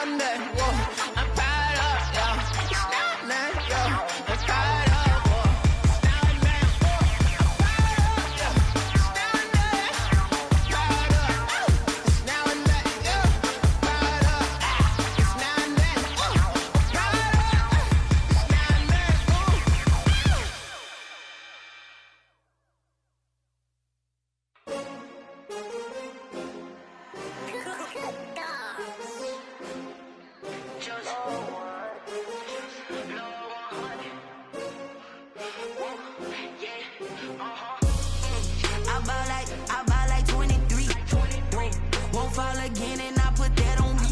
Sunday, whoa. I'm fired up, yeah. It's not that, yeah. I'm fired up, whoa. It's not that, whoa. I'm fired up, yeah. It's not that, fired up, it's now and that, yeah. Fired up, it's not that, fired up, it's not I buy like 23. Won't fall again and I put that on me.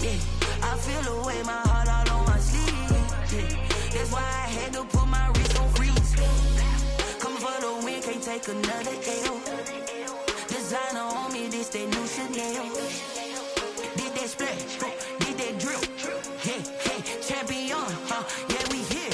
Yeah, I feel the way, my heart all on my sleeve. Yeah, that's why I had to put my wrist on freeze. Coming for the win, can't take another L. Designer on me, this that new Chanel. Did that splash, did that drip. Hey, hey, champion, yeah, we here.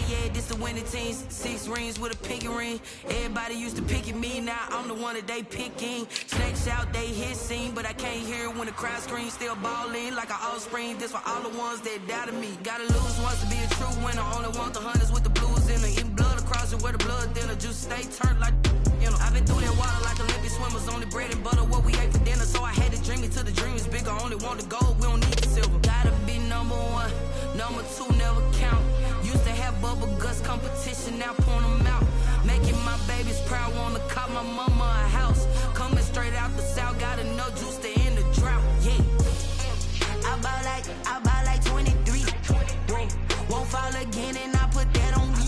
Yeah, this the winning teams. 6 rings with a pinky ring. Everybody used to pick at me, now I'm the one that they picking. Snakes out, they hit scene, but I can't hear it when the crowd screams. Still ballin' like an offspring. This for all the ones that doubted me. Gotta lose once to be a true winner. Only want the hunters with the blues in it. Eating blood across it where the blood thinner. Juice stay turned like, you know. I've been through that water like Olympic swimmers. Only bread and butter, what we ate for dinner. So I had to dream it till the dream is bigger. Only want the gold, we don't need the silver. Gotta be number 1, number 2 never count. Used to have bubble guts competition, now point them out. Making my babies proud, wanna cop my mama a house. Coming straight out the south, got enough juice to end the drought. Yeah, I buy like 23. Won't fall again and I put that on me.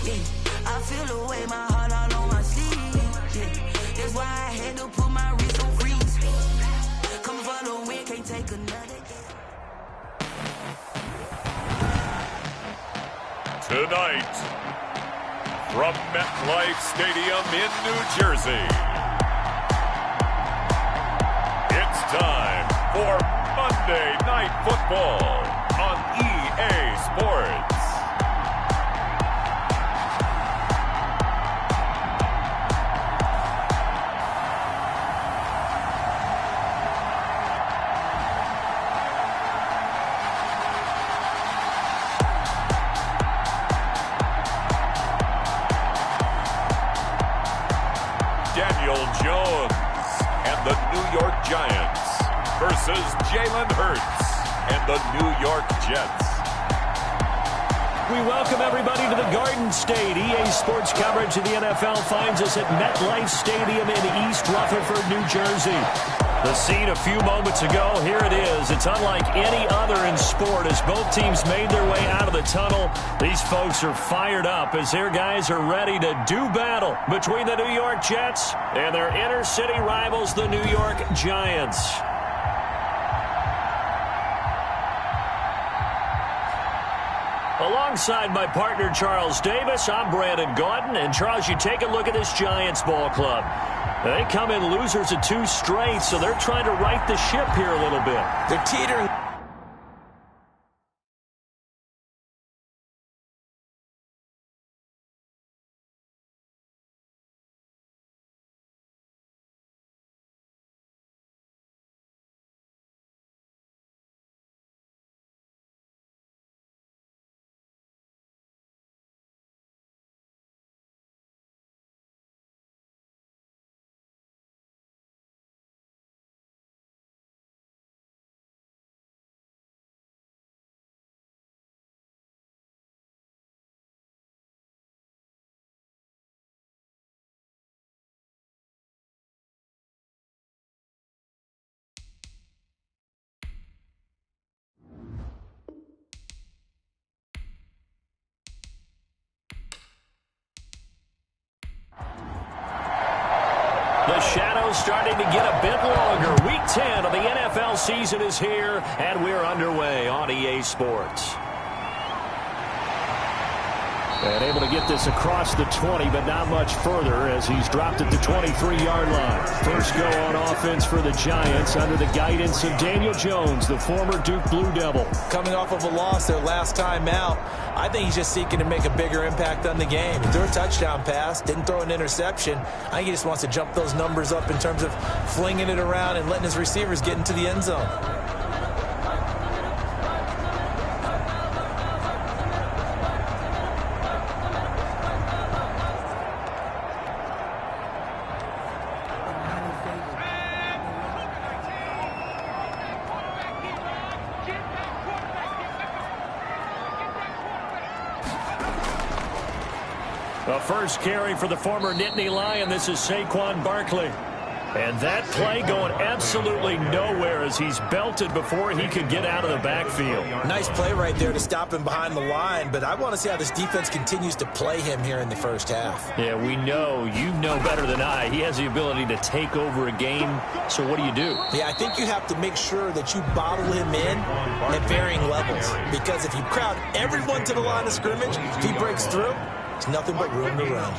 Yeah, I feel the way, my heart all on my sleeve. Yeah, that's why I had to put my wrist on freeze. Coming for the win, can't take another. Tonight, from MetLife Stadium in New Jersey, it's time for Monday Night Football on EA Sports. Giants versus Jalen Hurts and the New York Jets. We welcome everybody to the Garden State. EA Sports coverage of the NFL finds us at MetLife Stadium in East Rutherford, New Jersey. The scene a few moments ago, here it is. It's unlike any other in sport as both teams made their way out of the tunnel. These folks are fired up as their guys are ready to do battle between the New York Jets and their inner city rivals, the New York Giants. Alongside my partner, Charles Davis, I'm Brandon Gordon. And, Charles, you take a look at this Giants ball club. They come in losers of 2 straight, so they're trying to right the ship here a little bit. They're teetering. The shadow's starting to get a bit longer. Week 10 of the NFL season is here, and we're underway on EA Sports. And able to get this across the 20, but not much further as he's dropped at the 23-yard line. First go on offense for the Giants under the guidance of Daniel Jones, the former Duke Blue Devil. Coming off of a loss their last time out, I think he's just seeking to make a bigger impact on the game. He threw a touchdown pass, didn't throw an interception. I think he just wants to jump those numbers up in terms of flinging it around and letting his receivers get into the end zone. The first carry for the former Nittany Lion. This is Saquon Barkley. And that play going absolutely nowhere as he's belted before he could get out of the backfield. Nice play right there to stop him behind the line, but I want to see how this defense continues to play him here in the first half. Yeah, we know. You know better than I. He has the ability to take over a game, so what do you do? Yeah, I think you have to make sure that you bottle him in at varying levels, because if you crowd everyone to the line of scrimmage, if he breaks through, it's nothing but room to run.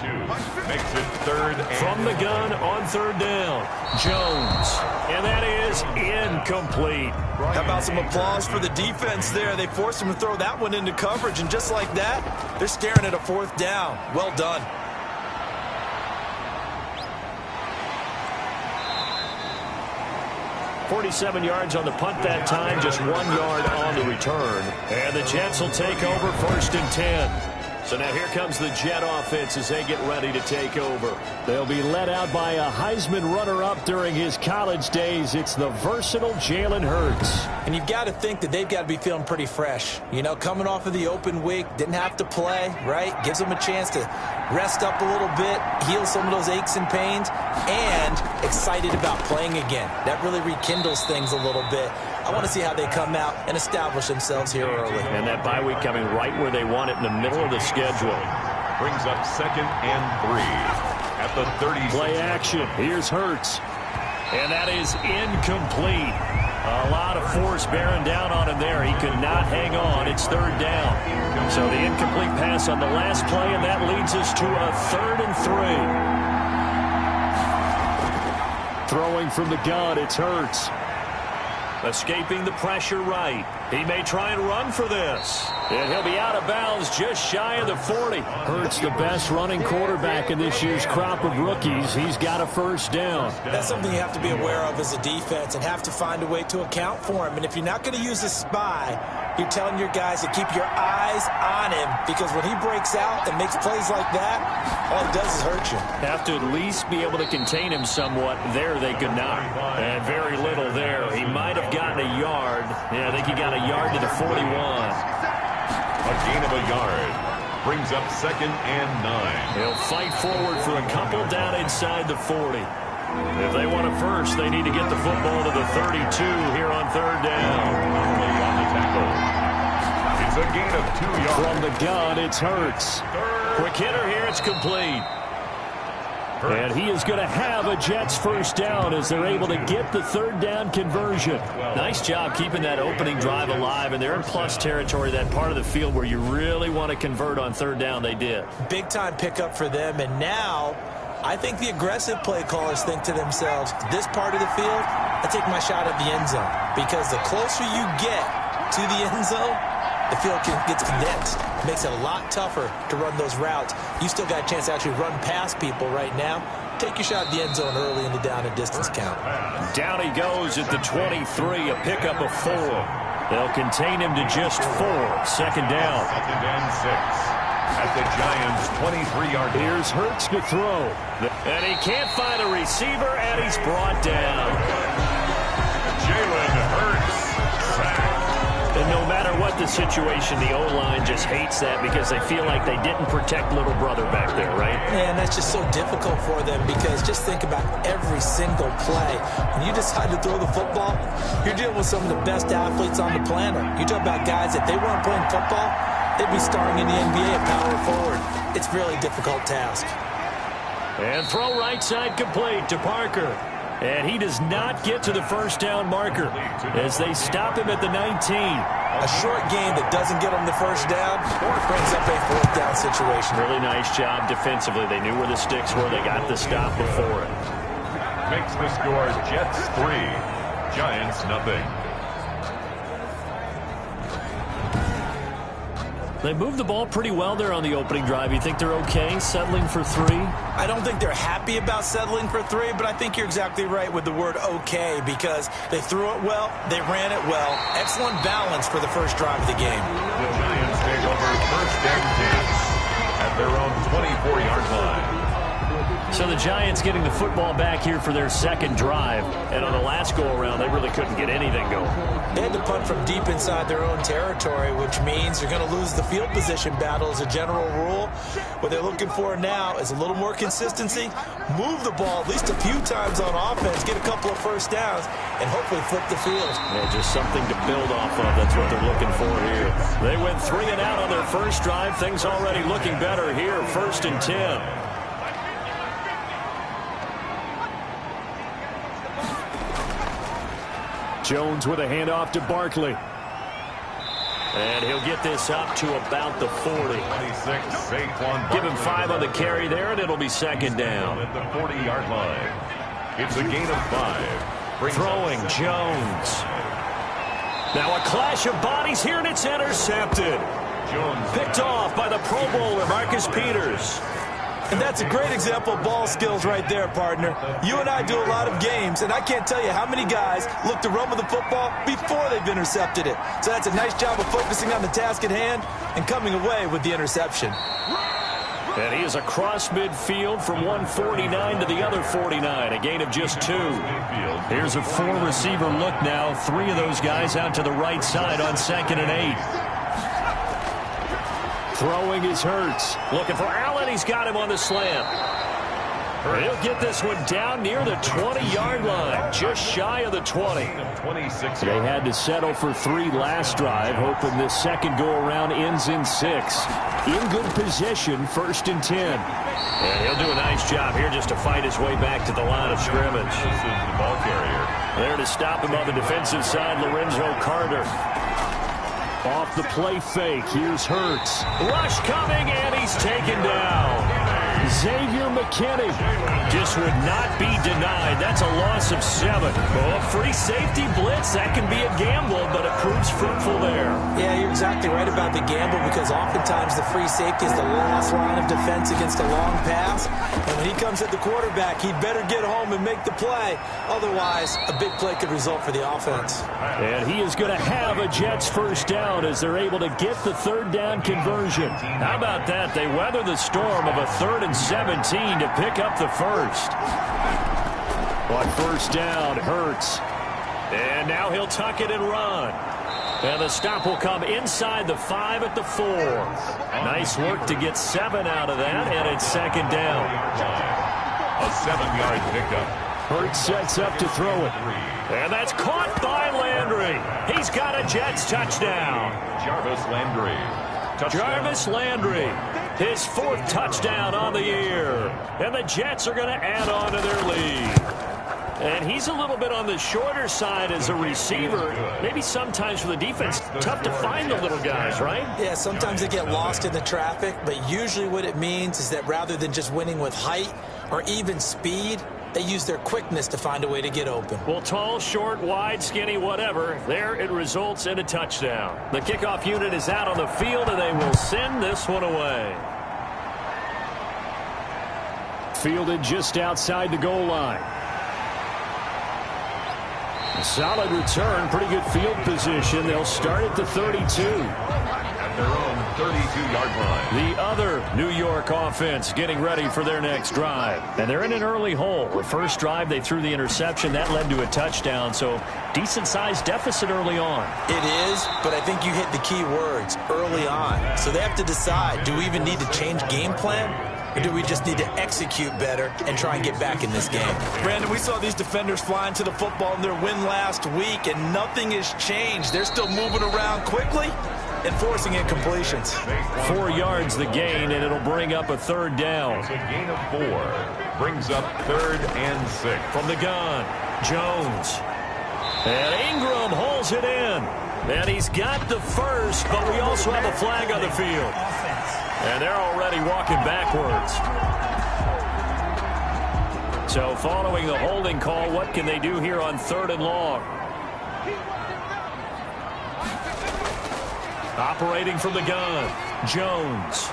Makes it third and from the gun on third down. Jones. And that is incomplete. How about some applause for the defense there? They forced him to throw that one into coverage, and just like that, they're staring at a fourth down. Well done. .47 yards on the punt that time, just 1 yard on the return. And the Jets will take over first and 10. So now here comes the Jet offense as they get ready to take over. They'll be led out by a Heisman runner-up during his college days. It's the versatile Jalen Hurts. And you've got to think that they've got to be feeling pretty fresh. You know, coming off of the open week, didn't have to play, right? Gives them a chance to rest up a little bit, heal some of those aches and pains, and excited about playing again. That really rekindles things a little bit. I want to see how they come out and establish themselves here early. And that bye week coming right where they want it, in the middle of the schedule. Brings up 2nd and 3 at the 30. Play action. Here's Hurts. And that is incomplete. A lot of force bearing down on him there. He could not hang on. It's third down. So the incomplete pass on the last play, and that leads us to a 3rd and 3. Throwing from the gun, it's Hurts. Escaping the pressure right. He may try and run for this. And he'll be out of bounds just shy of the 40. Hurts the best running quarterback in this year's crop of rookies. He's got a first down. That's something you have to be aware of as a defense and have to find a way to account for him. And if you're not going to use a spy, you're telling your guys to keep your eyes on him, because when he breaks out and makes plays like that, all he does is hurt you. Have to at least be able to contain him somewhat. There they could not. And very little there. He might have gotten a yard. Yeah, I think he got a yard to the 41. A gain of a yard. Brings up 2nd and 9. He'll fight forward for a couple down inside the 40. If they want a first, they need to get the football to the 32 here on third down. It's a gain of 2 yards. From the gun, it's Hurts. Quick hitter here, it's complete. And he is going to have a Jets first down as they're able to get the third down conversion. Nice job keeping that opening drive alive, and they're in plus territory, that part of the field where you really want to convert on third down. They did. Big time pickup for them, and now I think the aggressive play callers think to themselves, this part of the field, I take my shot at the end zone, because the closer you get to the end zone, the field gets condensed. It makes it a lot tougher to run those routes. You still got a chance to actually run past people right now. Take your shot at the end zone early in the down and distance count. Down he goes at the 23, a pickup of 4. They'll contain him to just 4. Second down. 2nd and 6 at the Giants' 23-yard line. Here's Hurts to throw. And he can't find a receiver, and he's brought down. Jalen Hurts sacked. And no matter what the situation, the O-line just hates that because they feel like they didn't protect little brother back there, right? Man, that's just so difficult for them, because just think about every single play. When you decide to throw the football, you're dealing with some of the best athletes on the planet. You talk about guys, if they weren't playing football, they'd be starring in the NBA at power forward. It's a really difficult task. And throw right side complete to Parker. And he does not get to the first down marker as they stop him at the 19. A short game that doesn't get them the first down brings up a fourth down situation. Really nice job defensively. They knew where the sticks were. They got the stop before it. Makes the score Jets 3, Giants 0. They moved the ball pretty well there on the opening drive. You think they're okay settling for 3? I don't think they're happy about settling for 3, but I think you're exactly right with the word okay, because they threw it well, they ran it well. Excellent balance for the first drive of the game. The Giants take over first and 10 at their own 24-yard line. So the Giants getting the football back here for their second drive. And on the last go-around, they really couldn't get anything going. They had to punt from deep inside their own territory, which means you're going to lose the field position battle as a general rule. What they're looking for now is a little more consistency, move the ball at least a few times on offense, get a couple of first downs, and hopefully flip the field. Yeah, just something to build off of. That's what they're looking for here. They went 3 and out on their first drive. Things already looking better here. 1st and 10. Jones with a handoff to Barkley. And he'll get this up to about the 40. 26, Saquon. Give him 5 on the carry there, and it'll be second down. At the 40-yard line. It's a gain of 5. Throwing Jones. Now a clash of bodies here, and it's intercepted. Jones Picked off by the Pro Bowler, Marcus Peters. And that's a great example of ball skills right there, partner. You and I do a lot of games, and I can't tell you how many guys look to run with the football before they've intercepted it. So that's a nice job of focusing on the task at hand and coming away with the interception. And he is across midfield from 149 to the other 49, a gain of just 2. Here's a 4-receiver look now. 3 of those guys out to the right side on 2nd and 8. Throwing is Hurts. Looking for Allen. He's got him on the slant. He'll get this one down near the 20-yard line, just shy of the 20. 26. They had to settle for 3 last drive, hoping this second go-around ends in 6. In good position, 1st and 10. And he'll do a nice job here just to fight his way back to the line of scrimmage. This is the ball carrier. There to stop him on the defensive side, Lorenzo Carter. Off the play fake, here's Hurts. Rush coming, and he's taken down. Xavier McKinney just would not be denied. That's a loss of 7. Well, a free safety blitz, that can be a gamble, but it proves fruitful there. Yeah, you're exactly right about the gamble, because oftentimes the free safety is the last line of defense against a long pass. And when he comes at the quarterback, he'd better get home and make the play. Otherwise, a big play could result for the offense. And he is going to have a Jets first down as they're able to get the 3rd down conversion. How about that? They weather the storm of a 3rd and 17 to pick up the first. On first down, Hurts. And now he'll tuck it and run. And the stop will come inside the 5 at the 4. Nice work to get 7 out of that, and it's 2nd down. A 7-yard pickup. Hurts sets up to throw it. And that's caught by Landry. He's got a Jets touchdown. Jarvis Landry. Touchdown. Jarvis Landry, his 4th touchdown on the year. And the Jets are going to add on to their lead. And he's a little bit on the shorter side as a receiver. Maybe sometimes for the defense, tough to find the little guys, right? Yeah, sometimes they get lost in the traffic, but usually what it means is that rather than just winning with height or even speed, they use their quickness to find a way to get open. Well, tall, short, wide, skinny, whatever, there it results in a touchdown. The kickoff unit is out on the field, and they will send this one away. Fielded just outside the goal line. A solid return, pretty good field position. They'll start at the 32. At their own 32-yard line. The other New York offense getting ready for their next drive. And they're in an early hole. The first drive, they threw the interception. That led to a touchdown, so decent-sized deficit early on. It is, but I think you hit the key words, early on. So they have to decide, do we even need to change game plan? Or do we just need to execute better and try and get back in this game? Brandon, we saw these defenders flying to the football in their win last week, and nothing has changed. They're still moving around quickly and forcing incompletions. 4 yards the gain, and it'll bring up a 3rd down. It's a gain of 4. Brings up 3rd and 6. From the gun, Jones. And Ingram holds it in. And he's got the first, but we also have a flag on the field. And they're already walking backwards. So following the holding call, what can they do here on 3rd and long? Operating from the gun, Jones.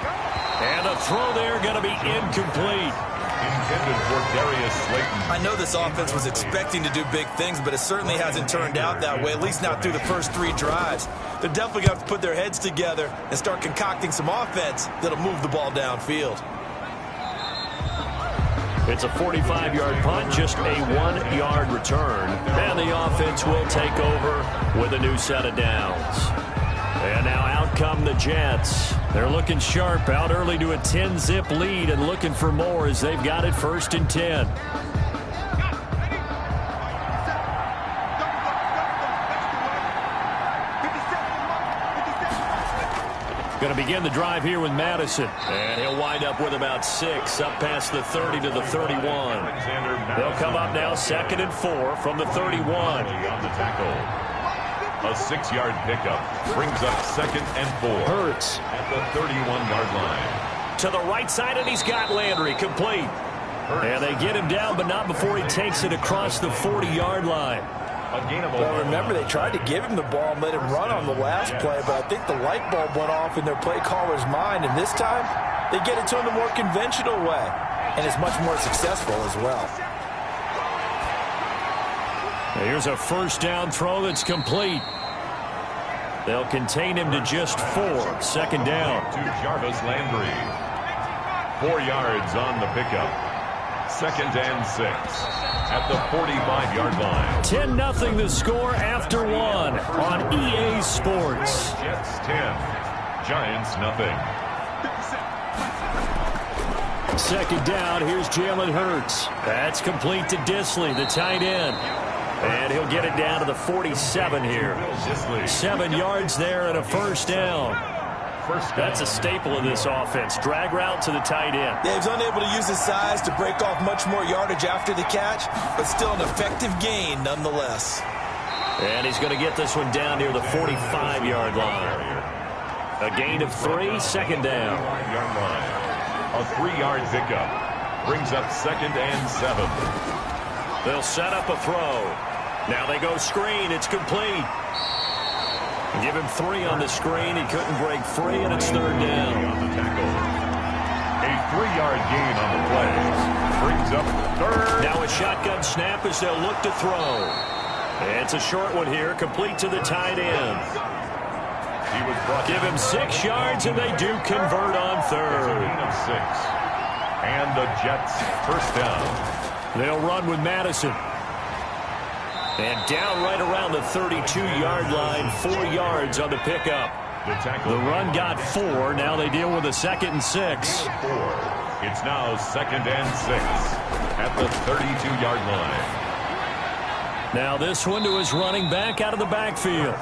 And the throw there going to be incomplete. Intended for Darius Slayton. I know this offense was expecting to do big things, but it certainly hasn't turned out that way, at least not through the first 3 drives. They're definitely going to have to put their heads together and start concocting some offense that'll move the ball downfield. It's a 45-yard punt, just a 1-yard return. And the offense will take over with a new set of downs. And now out come the Jets. They're looking sharp, out early to a 10-zip lead and looking for more as they've got it 1st and 10. Going to begin the drive here with Madison. And he'll wind up with about 6 up past the 30 to the 31. They'll come up now 2nd and 4 from the 31. On the tackle. A 6-yard pickup brings up 2nd and 4. Hurts at the 31-yard line. To the right side, and he's got Landry complete. And they get him down, but not before he takes it across the 40-yard line. Well, remember, they tried to give him the ball and let him run on the last play, but I think the light bulb went off in their play caller's mind, and this time they get it to him the more conventional way, and it's much more successful as well. Here's a 1st down throw that's complete. They'll contain him to just 4. 2nd down. To Jarvis Landry. 4 yards on the pickup. 2nd and 6 at the 45-yard line. 10-0 the score after 1 on EA Sports. Jets 10, Giants nothing. 2nd down, here's Jalen Hurts. That's complete to Disley, the tight end. And he'll get it down to the 47 here. 7 yards there and a 1st down. That's a staple of this offense. Drag route to the tight end. Yeah, he's unable to use his size to break off much more yardage after the catch, but still an effective gain nonetheless. And he's going to get this one down near the 45-yard line. A gain of 3, 2nd down. A 3-yard pickup brings up 2nd and 7. They'll set up a throw. Now they go screen. It's complete. Give him 3 on the screen. He couldn't break free, and it's 3rd down. On the tackle. A 3-yard gain on the play. Brings up 3rd. Now a shotgun snap as they'll look to throw. It's a short one here, complete to the tight end. Give him 6 yards, and they do convert on 3rd. Of 6. And the Jets 1st down. They'll run with Madison. And down right around the 32-yard line, 4 yards on the pickup. The run got 4. Now they deal with a 2nd and 6. It's now 2nd and 6 at the 32-yard line. Now this one to his running back out of the backfield.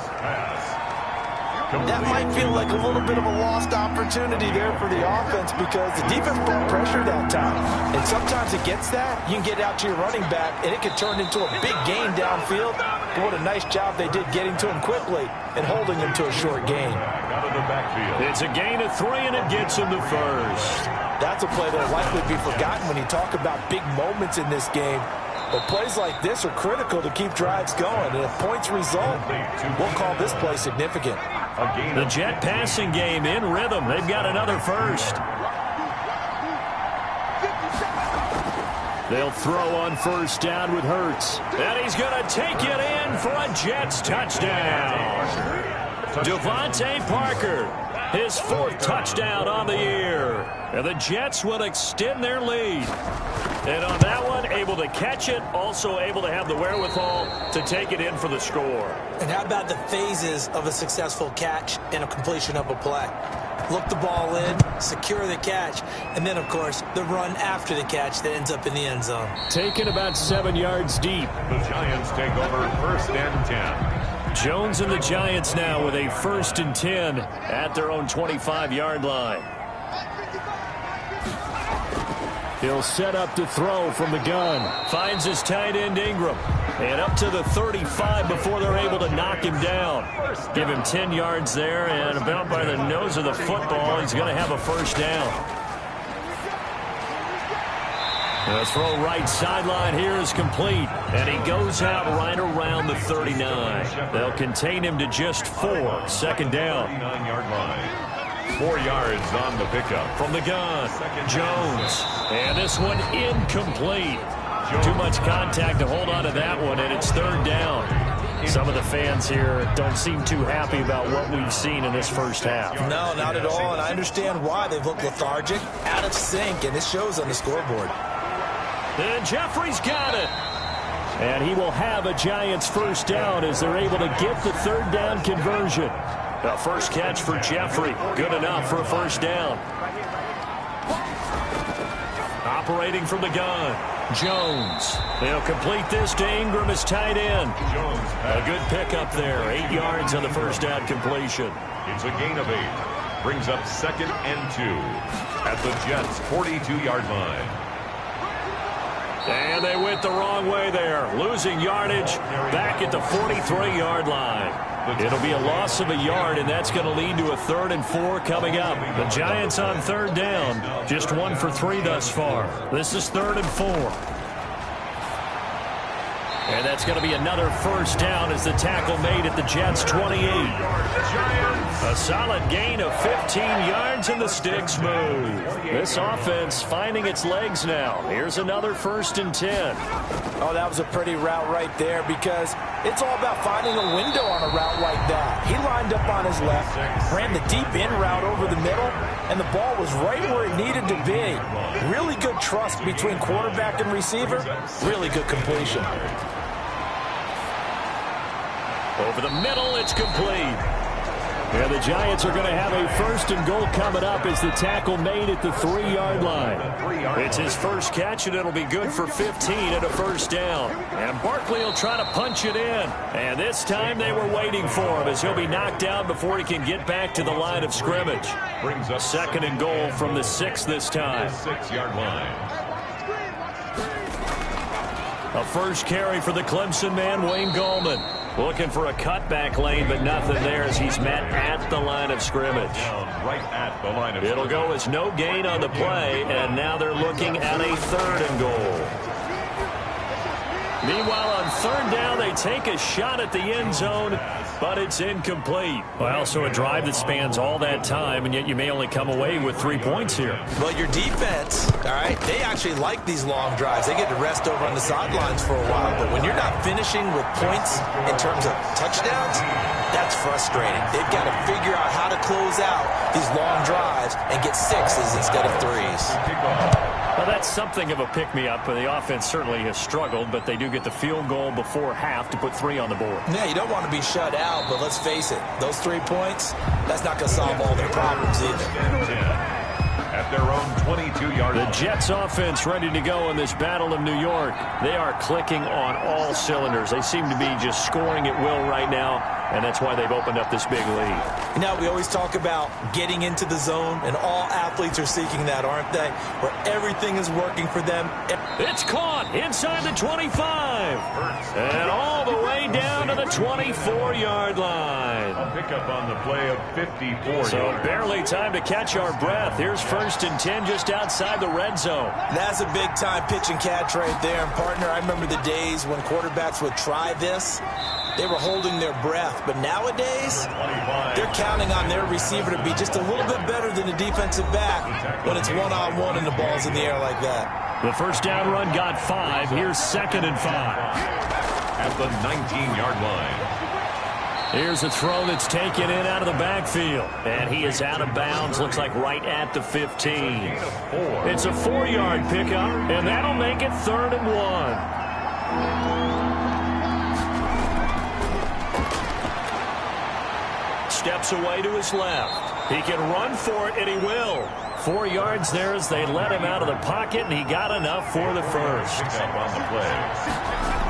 That might feel like a little bit of a lost opportunity there for the offense because the defense brought pressure that time. And sometimes against that, you can get out to your running back, and it can turn into a big gain downfield. But what a nice job they did getting to him quickly and holding him to a short gain. Out of the backfield. It's a gain of 3, and it gets him to 1st. That's a play that will likely be forgotten when you talk about big moments in this game. But plays like this are critical to keep drives going. And if points result, we'll call this play significant. The Jet passing game in rhythm. They've got another 1st. They'll throw on 1st down with Hurts. And he's going to take it in for a Jets touchdown. Devontae Parker, his 4th touchdown on the year. And the Jets will extend their lead. And on that one, able to catch it, also able to have the wherewithal to take it in for the score. And how about the phases of a successful catch and a completion of a play? Look the ball in, secure the catch, and then, of course, the run after the catch that ends up in the end zone. Taken about 7 yards deep. The Giants take over 1st and 10. Jones and the Giants now with a 1st and 10 at their own 25-yard line. He'll set up to throw from the gun. Finds his tight end Ingram. And up to the 35 before they're able to knock him down. Give him 10 yards there, and about by the nose of the football, he's going to have a 1st down. The throw right sideline here is complete. And he goes out right around the 39. They'll contain him to just 4. 2nd down. 39-yard line. 4 yards on the pickup. From the gun, Jones. And this one incomplete. Too much contact to hold on to that one, and it's 3rd down. Some of the fans here don't seem too happy about what we've seen in this 1st half. No, not at all, and I understand why. They've looked lethargic, out of sync, and it shows on the scoreboard. And Jeffrey's got it. And he will have a Giants first down as they're able to get the third down conversion. The first catch for Jeffrey. Good enough for a first down. Operating from the gun, Jones. They'll complete this to Ingram as tight end. A good pickup there. 8 yards on the first down completion. It's a gain of 8. Brings up 2nd and 2 at the Jets' 42-yard line. And they went the wrong way there. Losing yardage back at the 43-yard line. It'll be a loss of a yard, and that's going to lead to a 3rd and 4 coming up. The Giants on third down, just 1 for 3 thus far. This is 3rd and 4. And that's going to be another first down as the tackle made at the Jets' 28. A solid gain of 15 yards, and the sticks move. This offense finding its legs now. Here's another 1st and 10. Oh, that was a pretty route right there because it's all about finding a window on a route like that. He lined up on his left, ran the deep in route over the middle, and the ball was right where it needed to be. Really good trust between quarterback and receiver. Really good completion. Over the middle, it's complete. And the Giants are going to have a 1st and goal coming up as the tackle made at the 3-yard line. It's his first catch, and it'll be good for 15 and a first down. And Barkley will try to punch it in. And this time they were waiting for him as he'll be knocked down before he can get back to the line of scrimmage. Brings up 2nd and goal from the 6 this time. 6-yard line. A first carry for the Clemson man, Wayne Gallman. Looking for a cutback lane, but nothing there as he's met at the line of scrimmage. Right at the line of scrimmage. It'll go as no gain on the play, and now they're looking at a 3rd and goal. Meanwhile, on 3rd down, they take a shot at the end zone, but it's incomplete. Well, so a drive that spans all that time, and yet you may only come away with 3 points here. Well, your defense, all right, they actually like these long drives. They get to rest over on the sidelines for a while, but when you're not finishing with points in terms of touchdowns, that's frustrating. They've got to figure out how to close out these long drives and get 6s instead of 3s. Well, that's something of a pick-me-up. The offense certainly has struggled, but they do get the field goal before half to put 3 on the board. Yeah, you don't want to be shut out, but let's face it, those 3 points, that's not going to solve all their problems either. At their own 22-yard line. The Jets offense ready to go in this Battle of New York. They are clicking on all cylinders. They seem to be just scoring at will right now, and that's why they've opened up this big lead. You know, we always talk about getting into the zone, and all athletes are seeking that, aren't they? Where everything is working for them. It's caught inside the 25. And all the way down to the 24-yard line. A pickup on the play of 54. So barely time to catch our breath. Here's 1st and 10 just outside the red zone. That's a big-time pitch and catch right there. And, partner, I remember the days when quarterbacks would try this. They were holding their breath. But nowadays, they're counting on their receiver to be just a little bit better than the defensive back when it's one-on-one and the ball's in the air like that. The first down run got 5. Here's 2nd and 5. At the 19-yard line. Here's a throw that's taken in out of the backfield. And he is out of bounds, looks like right at the 15. It's a 4-yard pickup, and that'll make it 3rd and 1. Steps away to his left. He can run for it, and he will. 4 yards there as they let him out of the pocket, and he got enough for the first. Pickup on the play.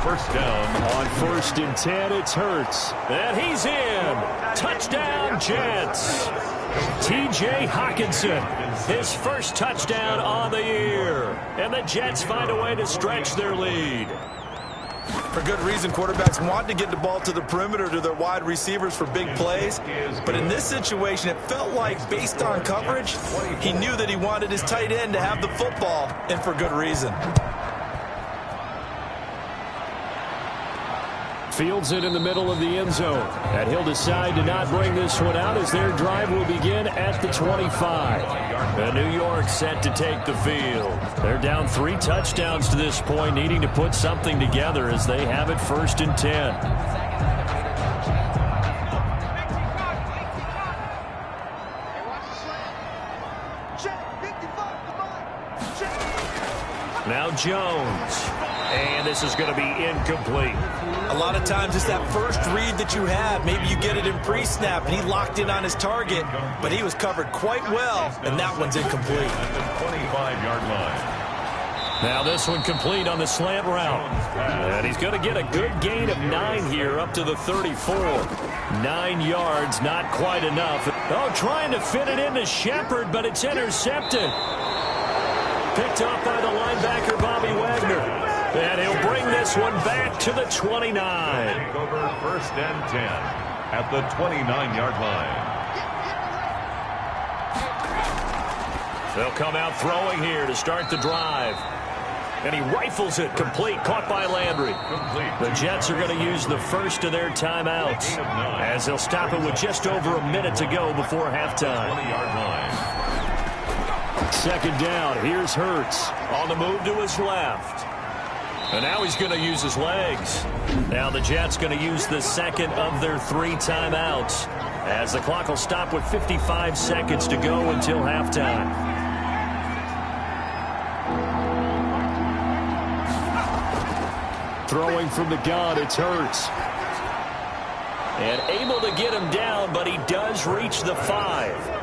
First down. On 1st and 10, it's Hurts. And he's in. Touchdown, Jets. T.J. Hockenson, his first touchdown on the year. And the Jets find a way to stretch their lead. For good reason, quarterbacks want to get the ball to the perimeter to their wide receivers for big plays. But in this situation, it felt like, based on coverage, he knew that he wanted his tight end to have the football, and for good reason. Fields it in the middle of the end zone. And he'll decide to not bring this one out as their drive will begin at the 25. And New York set to take the field. They're down 3 touchdowns to this point, needing to put something together as they have it 1st and 10. Now Jones. And this is going to be incomplete. A lot of times it's that first read that you have. Maybe you get it in pre-snap, and he locked in on his target, but he was covered quite well, and that one's incomplete. At the 25-yard line. Now this one complete on the slant route. And he's going to get a good gain of 9 here up to the 34. 9 yards, not quite enough. Oh, trying to fit it into Shepard, but it's intercepted. Picked up by the linebacker, Bobby Wagner. And he'll bring this one back to the 29. Take over 1st and 10 at the 29-yard line. They'll come out throwing here to start the drive. And he rifles it complete, caught by Landry. The Jets are going to use the first of their timeouts as they'll stop it with just over a minute to go before halftime. 20-yard line. 2nd down. Here's Hurts on the move to his left. And now he's going to use his legs. Now the Jets going to use the second of their 3 timeouts as the clock will stop with 55 seconds to go until halftime. Throwing from the gun, it's Hurts. And able to get him down, but he does reach the 5.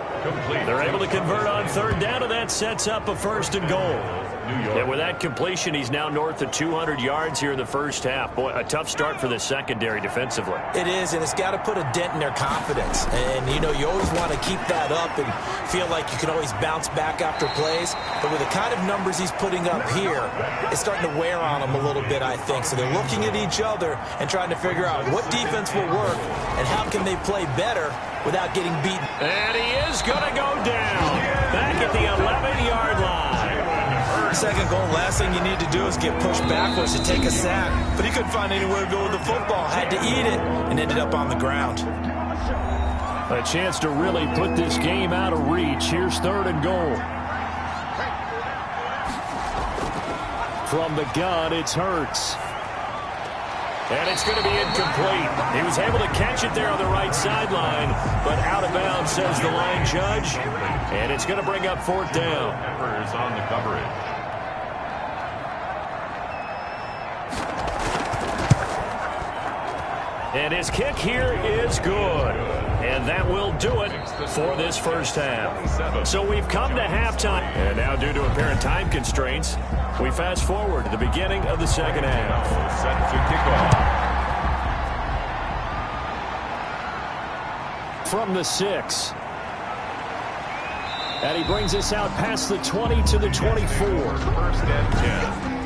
They're able to convert on 3rd down, and that sets up a 1st and goal. And with that completion, he's now north of 200 yards here in the first half. Boy, a tough start for the secondary defensively. It is, and it's got to put a dent in their confidence. And, you know, you always want to keep that up and feel like you can always bounce back after plays. But with the kind of numbers he's putting up here, it's starting to wear on them a little bit, I think. So they're looking at each other and trying to figure out what defense will work and how can they play better without getting beaten. And he is going to go down back at the 11-yard line. 2nd goal, last thing you need to do is get pushed backwards to take a sack. But he couldn't find anywhere to go with the football. Had to eat it and ended up on the ground. A chance to really put this game out of reach. Here's 3rd and goal. From the gun, it's Hurts. And it's going to be incomplete. He was able to catch it there on the right sideline, but out of bounds, says the line judge. And it's going to bring up 4th down. Peppers on the coverage. And his kick here is good. And that will do it for this first half. So we've come to halftime. And now due to apparent time constraints, we fast forward to the beginning of the second half. Set to kick off. From the 6. And he brings us out past the 20 to the 24. 1st and 10.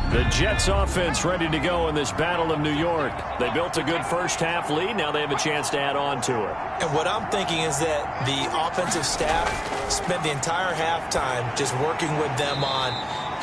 The Jets offense ready to go in this Battle of New York. They built a good first half lead. Now they have a chance to add on to it. And what I'm thinking is that the offensive staff spent the entire halftime just working with them on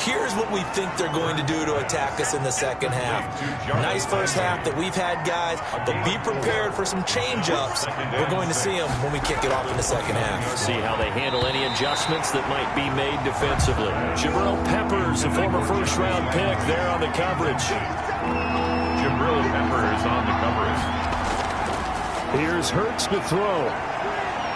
here's what we think they're going to do to attack us in the second half. Nice first half that we've had, guys, but be prepared for some change-ups. We're going to see them when we kick it off in the second half. See how they handle any adjustments that might be made defensively. Jabril Peppers, a former first-round pick, there on the coverage. Jabril Peppers on the coverage. Here's Hurts to throw.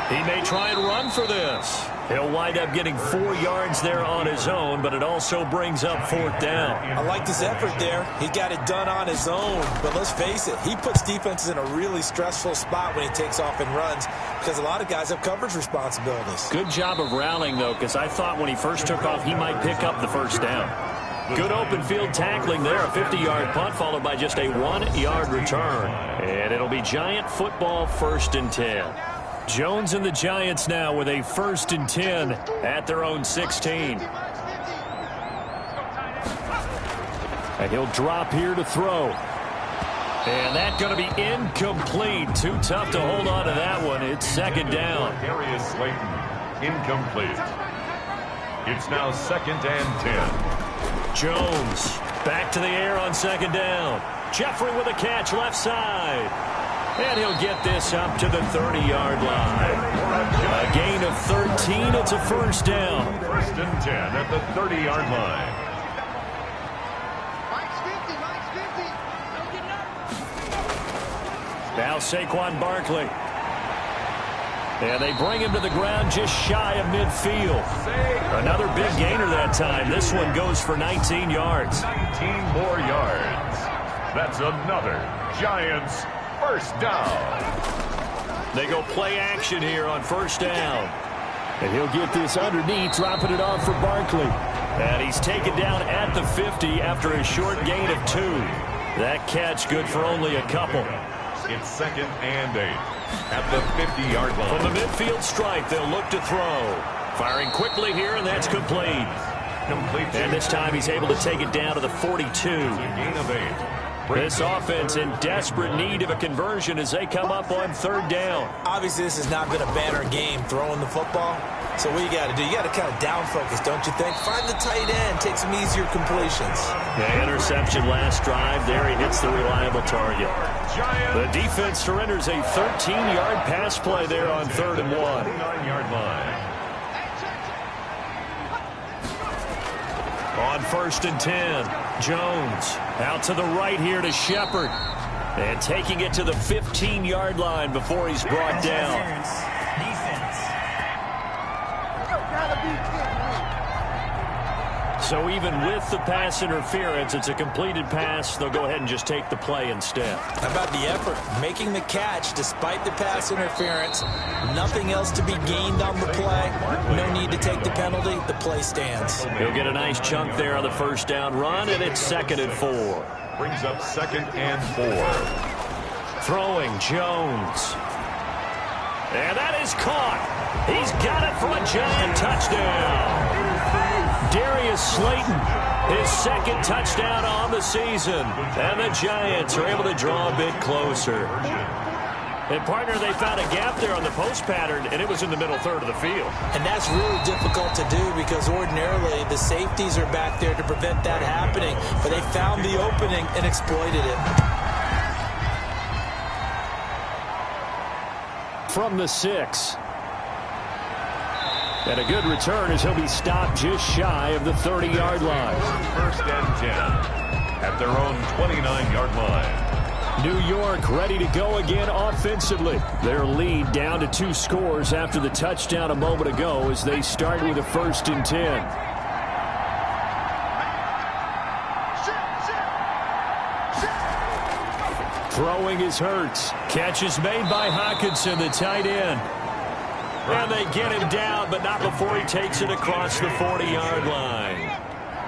He may try and run for this. He'll wind up getting 4 yards there on his own, but it also brings up 4th down. I like his effort there. He got it done on his own. But let's face it, he puts defenses in a really stressful spot when he takes off and runs because a lot of guys have coverage responsibilities. Good job of rallying, though, because I thought when he first took off, he might pick up the first down. Good open field tackling there. A 50-yard punt followed by just a 1-yard return. And it'll be Giant football 1st and 10. Jones and the Giants now with a 1st and 10 at their own 16. And he'll drop here to throw. And that's going to be incomplete. Too tough to hold on to that one. It's 2nd down. Darius Slayton, incomplete. It's now 2nd and 10. Jones back to the air on 2nd down. Jeffrey with a catch left side. And he'll get this up to the 30-yard line. A gain of 13. It's a 1st down. 1st and 10 at the 30-yard line. Now Saquon Barkley. And they bring him to the ground just shy of midfield. Another big gainer that time. This one goes for 19 yards. 19 more yards. That's another Giants first down. They go play action here on first down. And he'll get this underneath, dropping it off for Barkley. And he's taken down at the 50 after a short gain of 2. That catch good for only a couple. It's 2nd and 8 at the 50-yard line. From the midfield stripe, they'll look to throw. Firing quickly here, and that's complete. And this time he's able to take it down to the 42. Gain of 8. This offense in desperate need of a conversion as they come up on 3rd down. Obviously, this has not been a banner game throwing the football. So what you got to do, you got to kind of down focus, don't you think? Find the tight end, take some easier completions. Yeah, interception last drive. There he hits the reliable target. The defense surrenders a 13-yard pass play there on 3rd and 1. 9-yard line. On 1st and 10, Jones out to the right here to Shepard. And taking it to the 15-yard line before he's brought down. So even with the pass interference, it's a completed pass. They'll go ahead and just take the play instead. How about the effort? Making the catch despite the pass interference. Nothing else to be gained on the play. No need to take the penalty. The play stands. He'll get a nice chunk there on the first down run, and it's 2nd and 4. Brings up 2nd and 4. Throwing, Jones. And that is caught. He's got it for a Giant touchdown. Darius Slayton, his 2nd touchdown on the season. And the Giants are able to draw a bit closer. And, partner, they found a gap there on the post pattern, and it was in the middle 3rd of the field. And that's really difficult to do because ordinarily the safeties are back there to prevent that happening. But they found the opening and exploited it. From the 6. And a good return as he'll be stopped just shy of the 30-yard line. 1st and 10 at their own 29-yard line. New York ready to go again offensively. Their lead down to 2 scores after the touchdown a moment ago as they start with a 1st and 10. Throwing is Hurts. Catch is made by Hockenson, the tight end. And they get him down, but not before he takes it across the 40-yard line.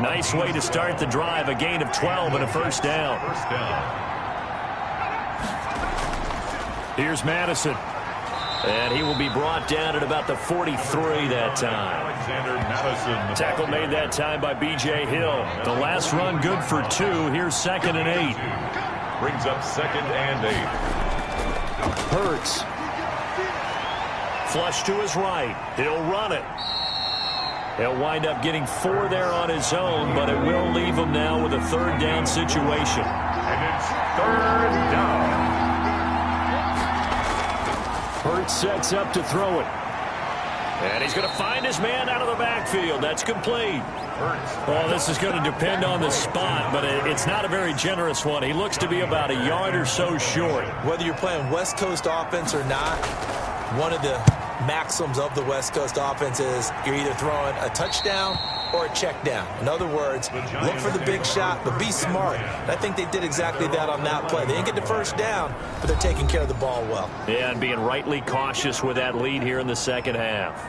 Nice way to start the drive, a gain of 12 and a first down. Here's Madison. And he will be brought down at about the 43 that time. Alexander Madison. Tackle made that time by B.J. Hill. The last run good for 2. Here's 2nd and 8. Brings up 2nd and 8. Hurts. Flush to his right. He'll run it. He'll wind up getting 4 there on his own, but it will leave him now with a 3rd down situation. And it's 3rd down. Hurts sets up to throw it. And he's going to find his man out of the backfield. That's complete. Well, this is going to depend on the spot, but it's not a very generous one. He looks to be about a yard or so short. Whether you're playing West Coast offense or not, one of the maxims of the West Coast offense is you're either throwing a touchdown or a check down. In other words, look for the big shot, but be smart. And I think they did exactly that on that play. They didn't get the first down, but they're taking care of the ball well. Yeah, and being rightly cautious with that lead here in the second half.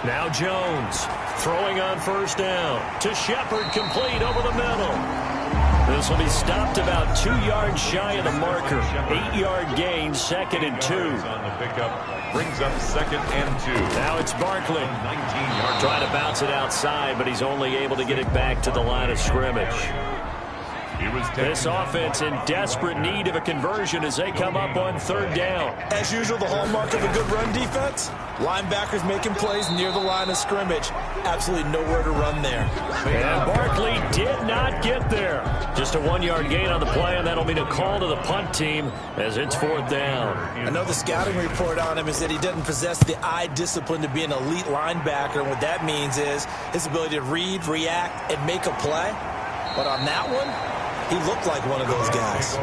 Now Jones throwing on first down to Shepard, complete over the middle. This will be stopped about 2 yards shy of the marker. 8-yard gain, 2nd and 2. On the pickup, brings up 2nd and 2. Now it's Barkley. 19-yard Trying to bounce it outside, but he's only able to get it back to the line of scrimmage. This offense in desperate need of a conversion as they come up on 3rd down. As usual, the hallmark of a good run defense, linebackers making plays near the line of scrimmage. Absolutely nowhere to run there. And Barkley did not get there. Just a 1-yard gain on the play, and that'll mean a call to the punt team as it's 4th down. I know the scouting report on him is that he doesn't possess the eye discipline to be an elite linebacker, and what that means is his ability to read, react, and make a play. But on that one, He looked like one of those guys.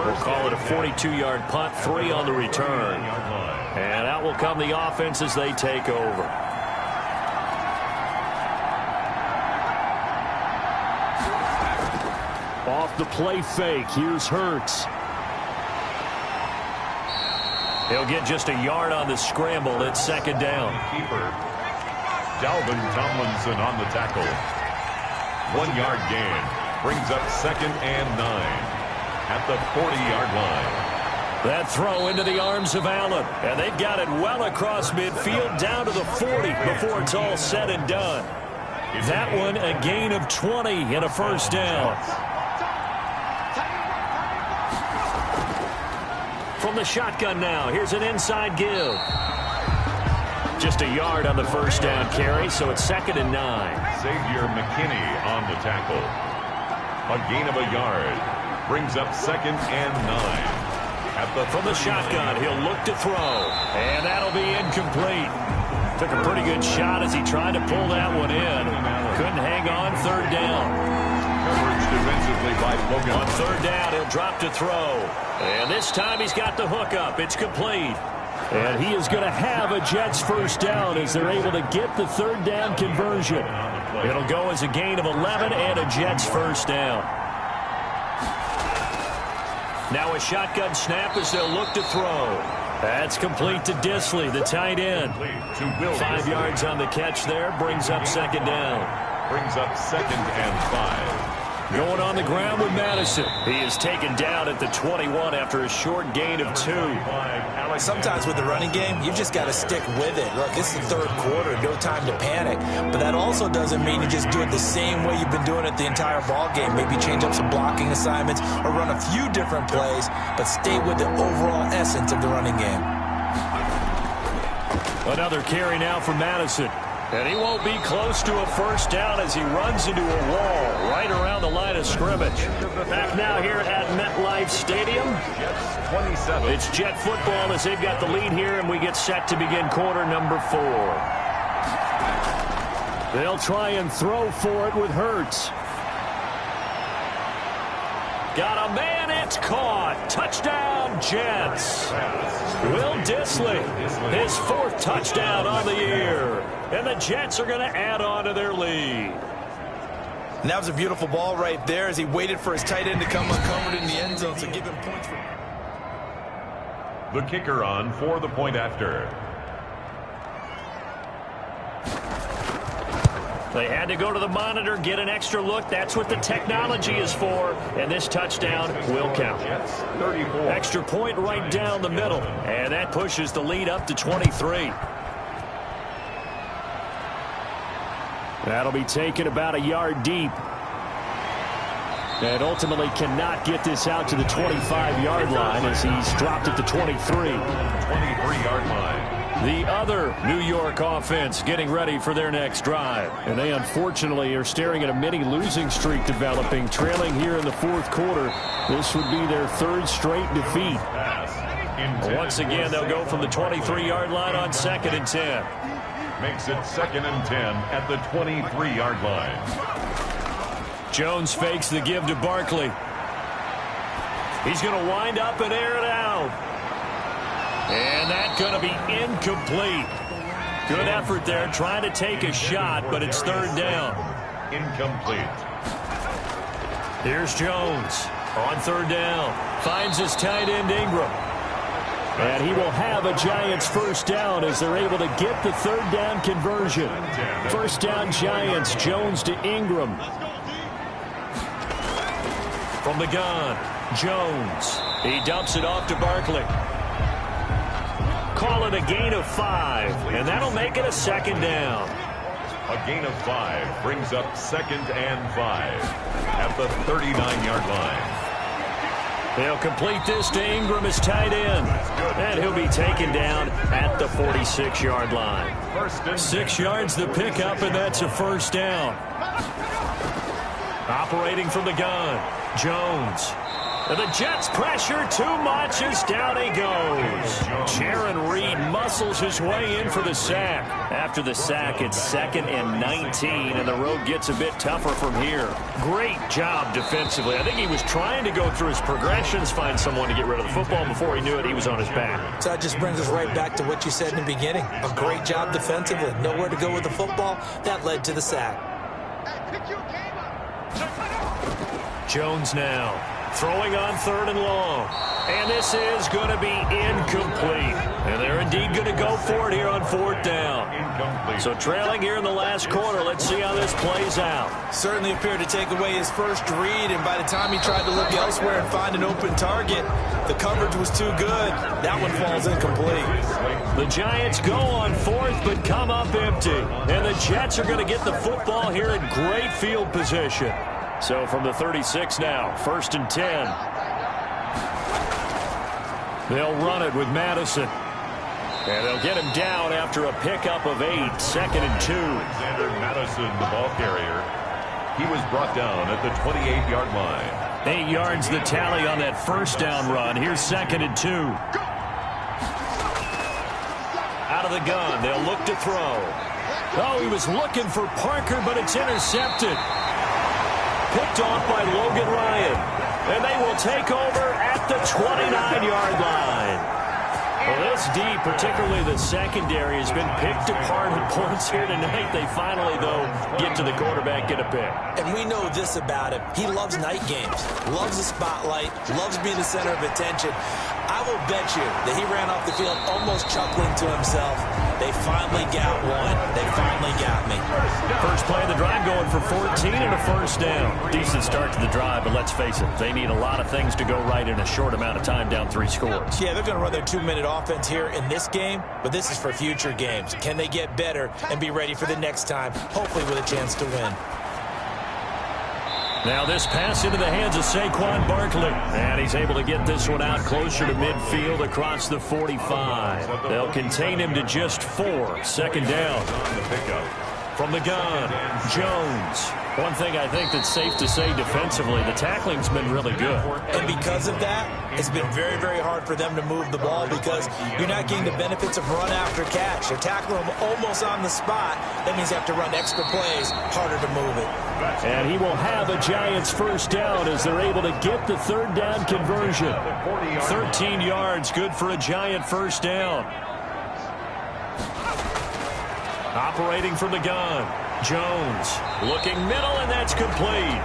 We'll call it a 42-yard punt, 3 on the return. And out will come the offense as they take over. Off the play fake, here's Hurts. He'll get just a yard on the scramble at second down. Keeper Dalvin Tomlinson on the tackle. 1-yard gain. Brings up 2nd and 9 at the 40-yard line. That throw into the arms of Allen. And they've got it well across midfield down to the 40 before it's all said and done. That one a gain of 20 and a first down. From the shotgun now, here's an inside give. Just a yard on the first down carry, so it's 2nd and 9. Xavier McKinney on the tackle. A gain of a yard. Brings up 2nd and 9. From the shotgun, he'll look to throw. And that'll be incomplete. Took a pretty good shot as he tried to pull that one in. Couldn't hang on, 3rd down. Coverage defensively by Logan. On 3rd down, he'll drop to throw. And this time he's got the hookup. It's complete. And he is going to have a Jets first down as they're able to get the 3rd down conversion. It'll go as a gain of 11 and a Jets first down. Now a shotgun snap as they'll look to throw. That's complete to Disley, the tight end. 5 yards on the catch there. Brings up 2nd down. Brings up 2nd and 5. Going on the ground with Madison. He is taken down at the 21 after a short gain of 2. Sometimes with the running game, you just got to stick with it. Look, this is the 3rd quarter, no time to panic. But that also doesn't mean you just do it the same way you've been doing it the entire ball game. Maybe change up some blocking assignments or run a few different plays, but stay with the overall essence of the running game. Another carry now for Madison. And he won't be close to a first down as he runs into a wall right around the line of scrimmage. Back now here at MetLife Stadium. It's Jet football as they've got the lead here, and we get set to begin quarter number 4. They'll try and throw for it with Hurts. Got a man, it's caught. Touchdown, Jets. Will Disley, his 4th touchdown on the year. And the Jets are going to add on to their lead. And that was a beautiful ball right there as he waited for his tight end to come uncovered in the end zone to give him points. The kicker on for the point after. They had to go to the monitor, get an extra look. That's what the technology is for. And this touchdown will count. Extra point right down the middle. And that pushes the lead up to 23. That'll be taken about a yard deep. And ultimately cannot get this out to the 25-yard line as he's dropped at the 23. 23-yard line. The other New York offense getting ready for their next drive. And they unfortunately are staring at a mini losing streak developing, trailing here in the 4th quarter. This would be their 3rd straight defeat. Once again, they'll go from the 23-yard line on 2nd and 10. Makes it 2nd and 10 at the 23-yard line. Jones fakes the give to Barkley. He's going to wind up and air it out. And that's going to be incomplete. Good effort there trying to take a shot, but it's 3rd down. Incomplete. Here's Jones on 3rd down. Finds his tight end Ingram. And he will have a Giants first down as they're able to get the 3rd down conversion. First down Giants, Jones to Ingram. From the gun, Jones. He dumps it off to Barkley. Call it a gain of 5, and that'll make it a 2nd down. A gain of 5 brings up 2nd and 5 at the 39-yard line. They'll complete this to Ingram as tight end. And he'll be taken down at the 46-yard line. 6 yards the pickup, and that's a first down. Operating from the gun, Jones. And the Jets pressure too much as down he goes. Jaron Reed muscles his way in for the sack. After the sack, it's 2nd and 19, and the road gets a bit tougher from here. Great job defensively. I think he was trying to go through his progressions, find someone to get rid of the football. Before he knew it, he was on his back. So that just brings us right back to what you said in the beginning. A great job defensively. Nowhere to go with the football. That led to the sack. Jones now throwing on 3rd and long. And this is going to be incomplete. And they're indeed going to go for it here on 4th down. Incomplete. So trailing here in the last quarter. Let's see how this plays out. Certainly appeared to take away his first read, and by the time he tried to look elsewhere and find an open target, the coverage was too good. That one falls incomplete. The Giants go on 4th but come up empty. And the Jets are going to get the football here in great field position. So from the 36 now, 1st and 10. They'll run it with Madison. And they'll get him down after a pickup of 8, 2nd and 2. Alexander Madison, the ball carrier. He was brought down at the 28-yard line. 8 yards the tally on that first down run. Here's 2nd and 2. Out of the gun, they'll look to throw. Oh, he was looking for Parker, but it's intercepted. Picked off by Logan Ryan. And they will take over at the 29-yard line. Well, this D, particularly the secondary, has been picked apart at points here tonight. They finally, though, get to the quarterback, get a pick. And we know this about him. He loves night games, loves the spotlight, loves being the center of attention. I will bet you that he ran off the field almost chuckling to himself. They finally got one. They finally got me. First play of the drive going for 14 and a first down. Decent start to the drive, but let's face it, they need a lot of things to go right in a short amount of time, down 3 scores. Yeah, they're going to run their 2-minute offense here in this game, but this is for future games. Can they get better and be ready for the next time, hopefully with a chance to win? Now this pass into the hands of Saquon Barkley. And he's able to get this one out closer to midfield across the 45. They'll contain him to just 4. 2nd down. From the gun, Jones. One thing I think that's safe to say defensively, the tackling's been really good. And because of that, it's been very, very hard for them to move the ball because you're not getting the benefits of run after catch. They're tackling them almost on the spot. That means they have to run extra plays, harder to move it. And he will have a Giants first down as they're able to get the 3rd down conversion. 13 yards, good for a Giant first down. Operating from the gun, Jones looking middle, and that's complete.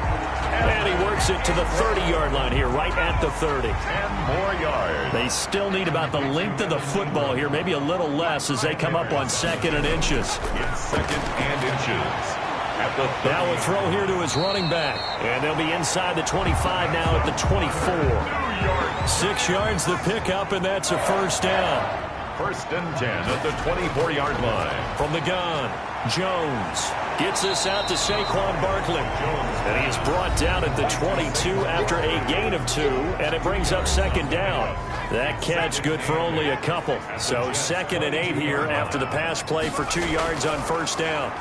And he works it to the 30-yard line here, right at the 30. 10 more yards. They still need about the length of the football here, maybe a little less as they come up on 2nd and inches. It's 2nd and inches. At the 30. Now a throw here to his running back. And they'll be inside the 25 now at the 24. 6 yards the pickup, and that's a first down. 1st and 10 at the 24-yard line. From the gun, Jones gets this out to Saquon Barkley. And he is brought down at the 22 after a gain of 2, and it brings up 2nd down. That catch good for only a couple. So 2nd and 8 here after the pass play for 2 yards on first down.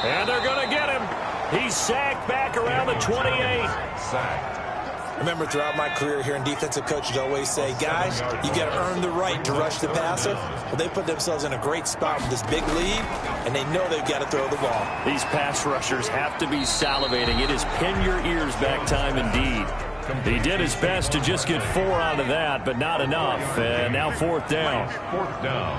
And they're going to get him. He's sacked back around the 28. Sacked. Remember, throughout my career here in defensive coaches always say, guys, you got to earn the right to rush the passer. Well, they put themselves in a great spot with this big lead, and they know they've got to throw the ball. These pass rushers have to be salivating. It is pin your ears back time indeed. He did his best to just get 4 out of that, but not enough. And now 4th down. 4th down.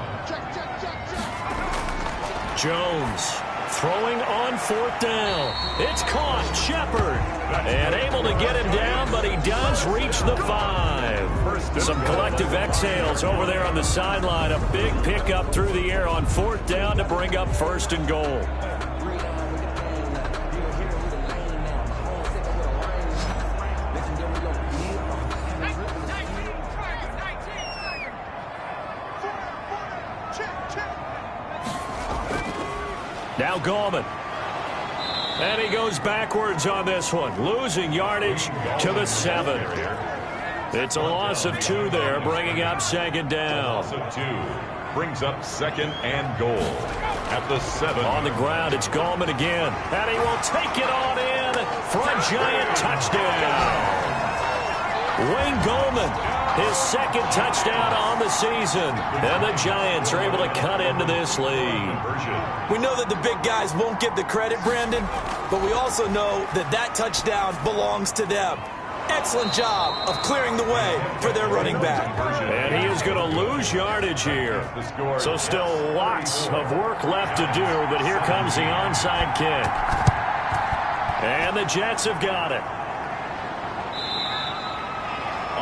Jones throwing on 4th down. It's caught. Shepard. And able to get him down, but he does reach the 5. Some collective exhales over there on the sideline. A big pickup through the air on 4th down to bring up 1st and goal. Now Gallman. And he goes backwards on this one, losing yardage to the 7. It's a loss of 2 there, bringing up 2nd down. Loss of 2 brings up 2nd and goal at the 7. On the ground, it's Gallman again. And he will take it on in for a Giant touchdown. Wayne Goldman, his second touchdown on the season. And the Giants are able to cut into this lead. We know that the big guys won't get the credit, Brandon, but we also know that that touchdown belongs to them. Excellent job of clearing the way for their running back. And he is going to lose yardage here. So still lots of work left to do, but here comes the onside kick. And the Jets have got it.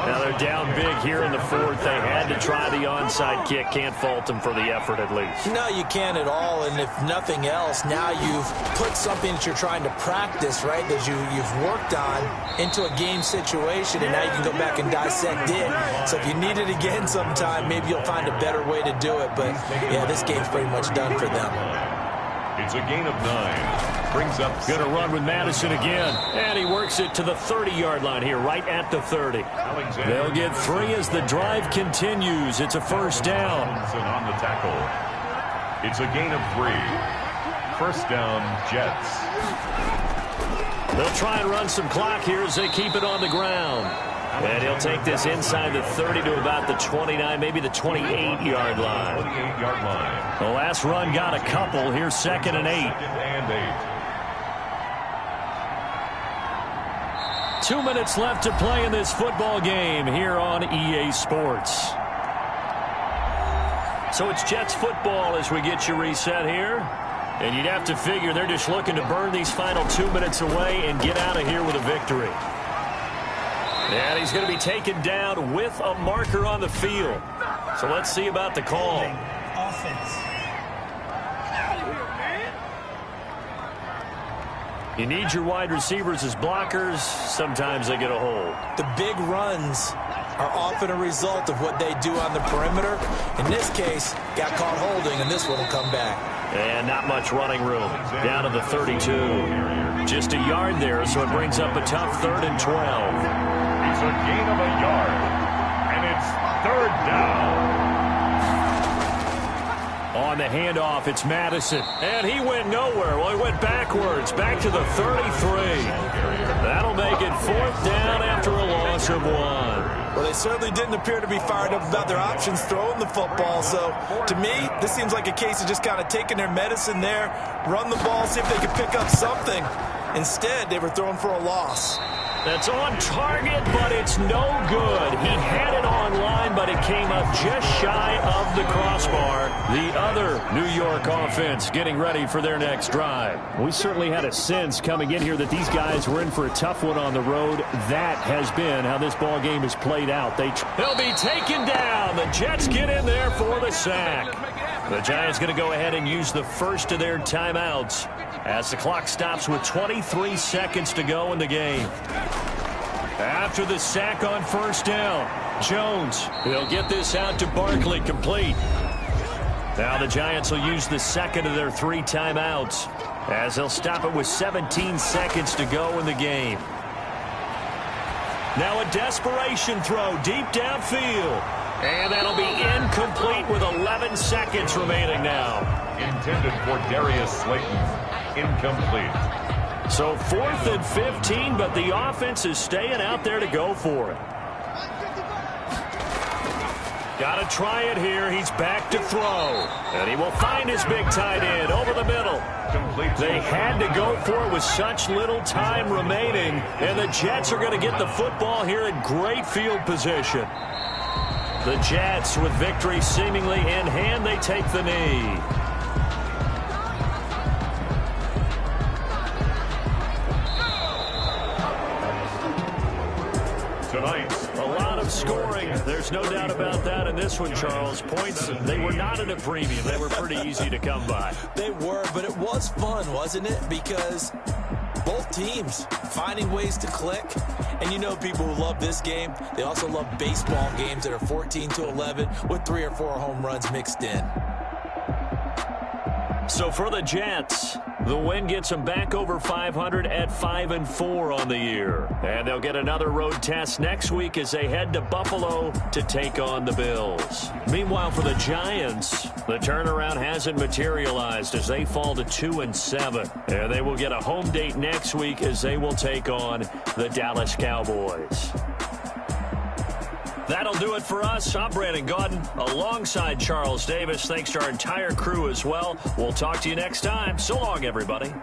Now they're down big here in the fourth. They had to try the onside kick. Can't fault them for the effort at least. No, you can't at all. And if nothing else, now you've put something that you're trying to practice, right, that you've worked on into a game situation, and now you can go back and dissect it. So if you need it again sometime, maybe you'll find a better way to do it. But, yeah, this game's pretty much done for them. It's a gain of 9. Brings up going to run with Madison again. And he works it to the 30-yard line here, right at the 30. They'll get 3 as the drive continues. It's a first down. On the tackle. It's a gain of 3. First down, Jets. They'll try and run some clock here as they keep it on the ground. And he'll take this inside the 30 to about the 29, maybe the 28-yard line. 28-yard line. The last run got a couple. Here's 2nd and 8. 2 minutes left to play in this football game here on EA Sports. So it's Jets football as we get you reset here. And you'd have to figure they're just looking to burn these final 2 minutes away and get out of here with a victory. And he's going to be taken down with a marker on the field. So let's see about the call. Offense. You need your wide receivers as blockers. Sometimes they get a hold. The big runs are often a result of what they do on the perimeter. In this case, got caught holding, and this one will come back. And not much running room. Down to the 32. Just a yard there, so it brings up a tough 3rd and 12. It's a gain of a yard, and it's 3rd down. On the handoff, it's Madison. And he went nowhere. Well, he went backwards, back to the 33. That'll make it 4th down after a loss of 1. Well, they certainly didn't appear to be fired up about their options throwing the football. So, to me, this seems like a case of just kind of taking their medicine there, run the ball, see if they could pick up something. Instead, they were throwing for a loss. That's on target, but it's no good. He had it on line, but it came up just shy of the crossbar. The other New York offense getting ready for their next drive. We certainly had a sense coming in here that these guys were in for a tough one on the road. That has been how this ball game has played out. He'll be taken down. The Jets get in there for the sack. The Giants going to go ahead and use the first of their timeouts as the clock stops with 23 seconds to go in the game. After the sack on first down, Jones, he'll get this out to Barkley, complete. Now the Giants will use the second of their 3 timeouts as they'll stop it with 17 seconds to go in the game. Now a desperation throw deep downfield. And that'll be incomplete with 11 seconds remaining now. Intended for Darius Slayton. Incomplete. So 4th and 15, but the offense is staying out there to go for it. Got to try it here. He's back to throw. And he will find his big tight end over the middle. They had to go for it with such little time remaining. And the Jets are going to get the football here in great field position. The Jets, with victory seemingly in hand, they take the knee. Tonight, a lot of scoring. There's no doubt about that in this one, Charles. Points, they were not at a premium. They were pretty easy to come by. They were, but it was fun, wasn't it? Because both teams finding ways to click. And you know people who love this game, they also love baseball games that are 14-11 with 3 or 4 home runs mixed in. So for the Jets, the win gets them back over 500 at 5-4 on the year. And they'll get another road test next week as they head to Buffalo to take on the Bills. Meanwhile, for the Giants, the turnaround hasn't materialized as they fall to 2-7. And they will get a home date next week as they will take on the Dallas Cowboys. That'll do it for us. I'm Brandon Gaudin alongside Charles Davis. Thanks to our entire crew as well. We'll talk to you next time. So long, everybody.